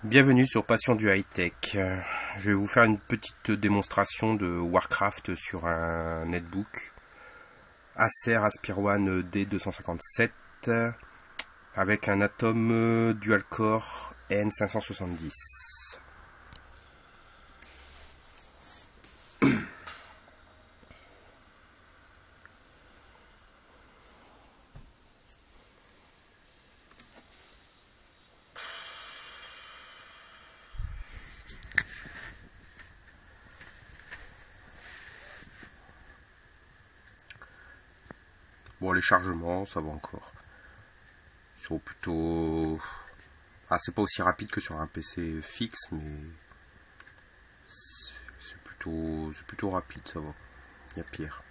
Bienvenue sur Passion du High-Tech. Je vais vous faire une petite démonstration de Warcraft sur un netbook Acer Aspire-One D257 avec un Atom dual-core N570. Bon, les chargements, ça va encore. Ils sont plutôt... Ah, c'est pas aussi rapide que sur un PC fixe, mais c'est plutôt rapide, ça va. Il y a pire.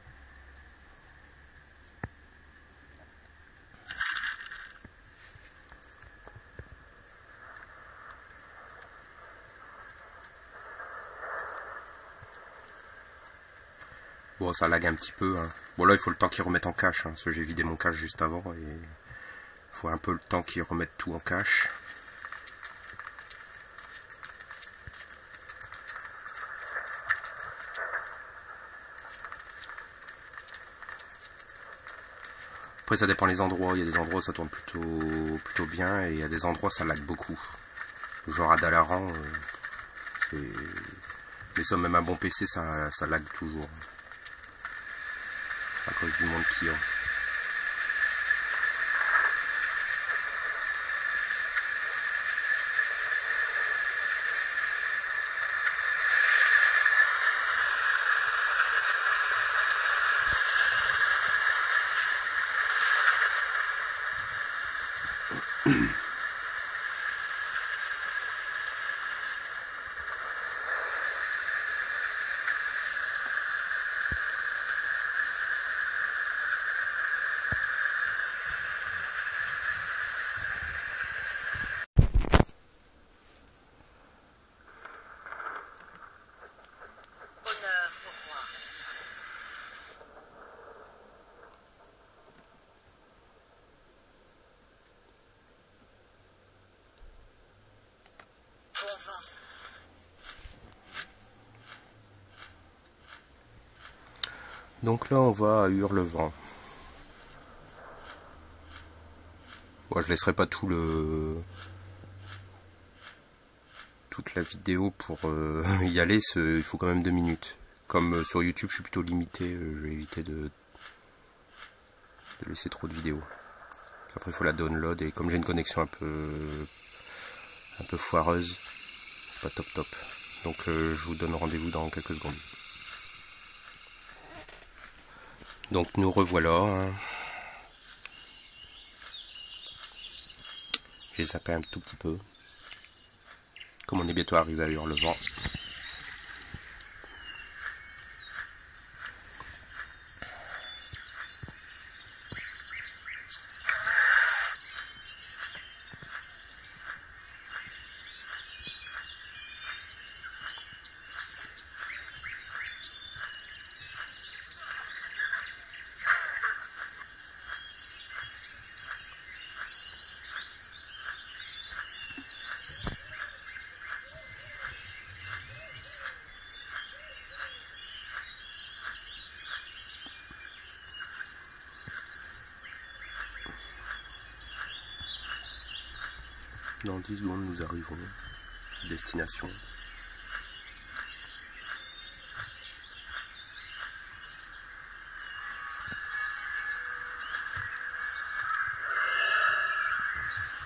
Bon, ça lag un petit peu. Hein. Bon, là, il faut le temps qu'ils remettent en cache. Hein, parce que j'ai vidé mon cache juste avant. Et il faut un peu le temps qu'ils remettent tout en cache. Après, ça dépend des endroits. Il y a des endroits où ça tourne plutôt bien. Et il y a des endroits où ça lag beaucoup. Genre à Dalaran. Mais ça, même un bon PC, ça lag toujours. À cause du monde qui a. Honneur au roi. Bon vent. Donc là, on va à Hurlevent. Bon, je laisserai pas toute la vidéo pour y aller. Il faut quand même 2 minutes. Comme sur YouTube, je suis plutôt limité. Je vais éviter de laisser trop de vidéos. Après, il faut la download. Et comme j'ai une connexion un peu foireuse, c'est pas top. Donc, je vous donne rendez-vous dans quelques secondes. Donc, nous revoilà. Hein. J'ai zappé un tout petit peu. Comme on est bientôt arrivé à Hurlevent. Dans 10 secondes, nous arrivons à destination.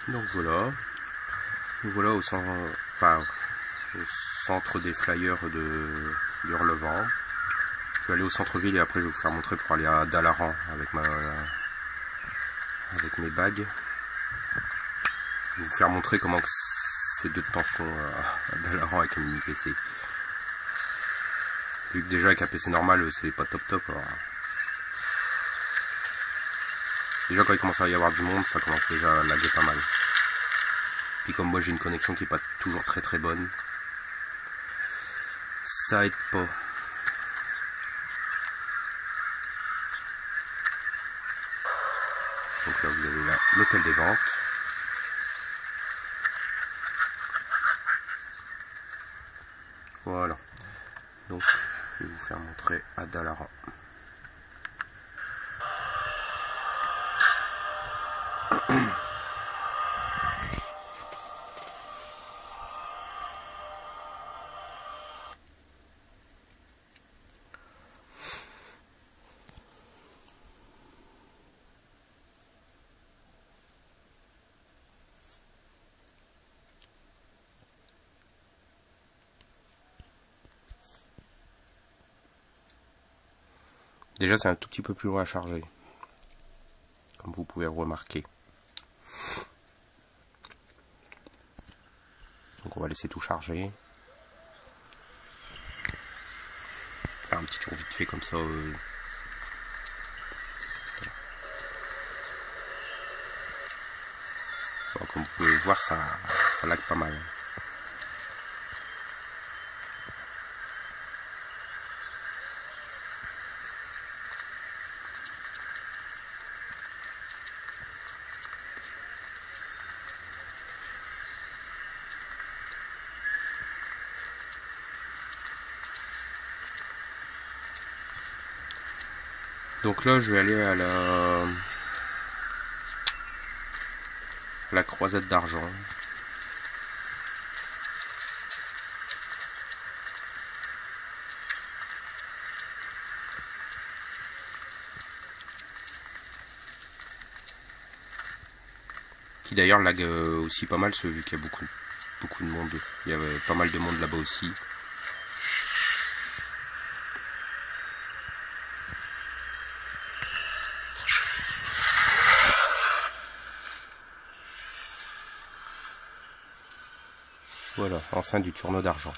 Donc voilà, nous voilà au centre des flyers d'Hurlevent. Je vais aller au centre-ville et après je vais vous faire montrer pour aller à Dalaran avec mes bagues. Je vais vous faire montrer comment c'est de tension à Dalaran avec un mini PC. Vu que déjà avec un PC normal c'est pas top. Alors... Déjà quand il commence à y avoir du monde, ça commence déjà à laguer pas mal. Puis comme moi j'ai une connexion qui est pas toujours très bonne, ça aide pas. Donc là vous avez l'hôtel des ventes. Voilà. Donc je vais vous faire montrer à Dalaran. Déjà c'est un tout petit peu plus long à charger, comme vous pouvez le remarquer. Donc on va laisser tout charger. Faire un petit tour vite fait comme ça. Bon, comme vous pouvez le voir, ça lag pas mal. Donc là je vais aller à la croisette d'argent. Qui d'ailleurs lag aussi pas mal, vu qu'il y a beaucoup de monde. Il y avait pas mal de monde là-bas aussi. Voilà, enceinte du tourneau d'argent.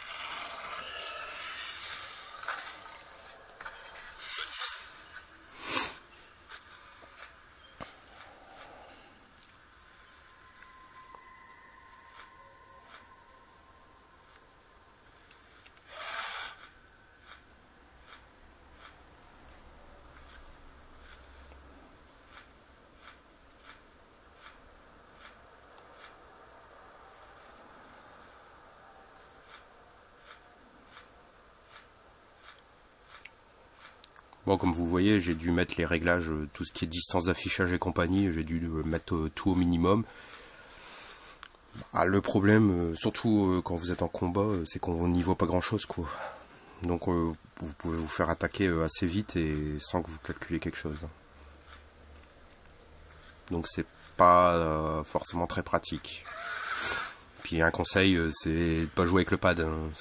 Bon, comme vous voyez, j'ai dû mettre les réglages, tout ce qui est distance d'affichage et compagnie, j'ai dû mettre tout au minimum. Ah, le problème, surtout quand vous êtes en combat, c'est qu'on n'y voit pas grand chose, quoi. Donc vous pouvez vous faire attaquer assez vite et sans que vous calculiez quelque chose. Donc c'est pas forcément très pratique. Puis un conseil, c'est de pas jouer avec le pad. Hein.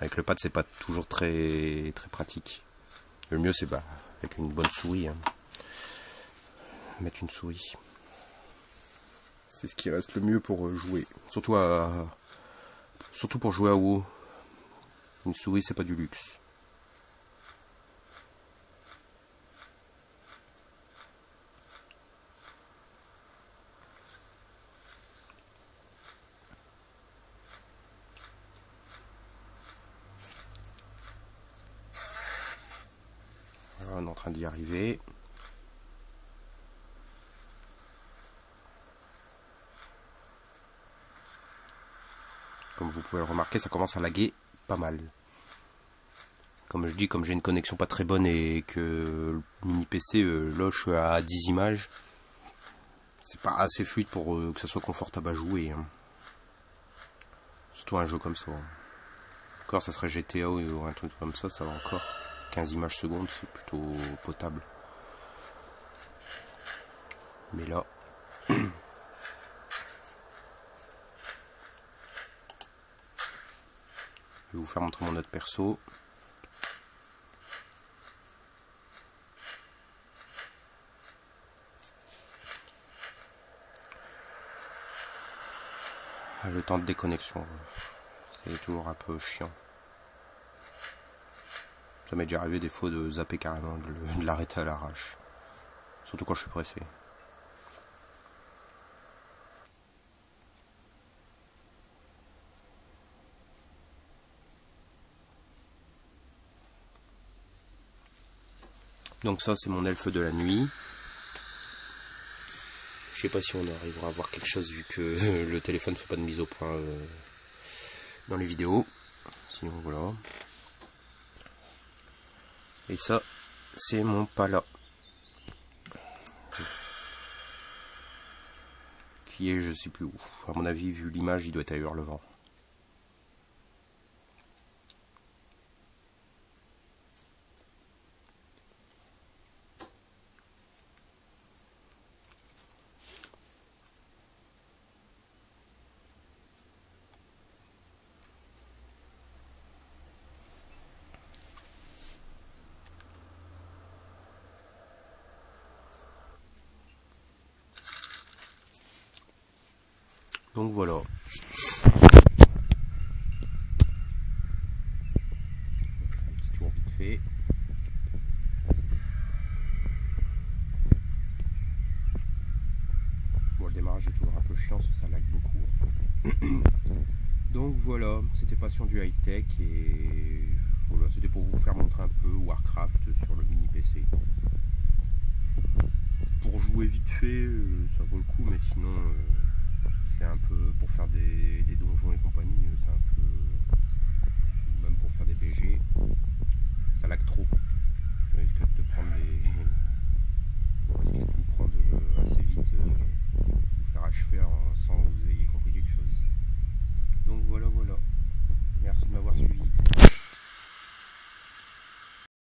Avec le pad, c'est pas toujours très pratique. Le mieux, c'est avec une bonne souris. Hein. Mettre une souris. C'est ce qui reste le mieux pour jouer. Surtout pour jouer à WoW. Une souris, c'est pas du luxe. Voilà, on est en train d'y arriver. Comme vous pouvez le remarquer, ça commence à laguer pas mal. Comme je dis, comme j'ai une connexion pas très bonne et que le mini PC, là je suis à 10 images, c'est pas assez fluide pour que ça soit confortable à jouer. Hein. Surtout un jeu comme ça. Encore ça serait GTA ou un truc comme ça va encore. 15 images secondes, c'est plutôt potable. Mais là... Je vais vous faire montrer mon autre perso. Le temps de déconnexion, c'est toujours un peu chiant. Ça m'est déjà arrivé des fois de zapper carrément, de l'arrêter à l'arrache. Surtout quand je suis pressé. Donc ça c'est mon elfe de la nuit. Je sais pas si on arrivera à voir quelque chose vu que le téléphone ne fait pas de mise au point dans les vidéos. sinon voilà. Et ça, c'est mon pala. Qui est je sais plus où. À mon avis, vu l'image, il doit être à Hurlevent. Donc voilà. Un petit tour vite fait. Bon, le démarrage est toujours un peu chiant, ça lag beaucoup. Donc voilà, c'était Passion du high-tech et voilà, c'était pour vous faire montrer un peu Warcraft sur le mini PC. Pour jouer vite fait, ça vaut le coup, mais sinon c'est un peu pour faire des donjons et compagnie, c'est un peu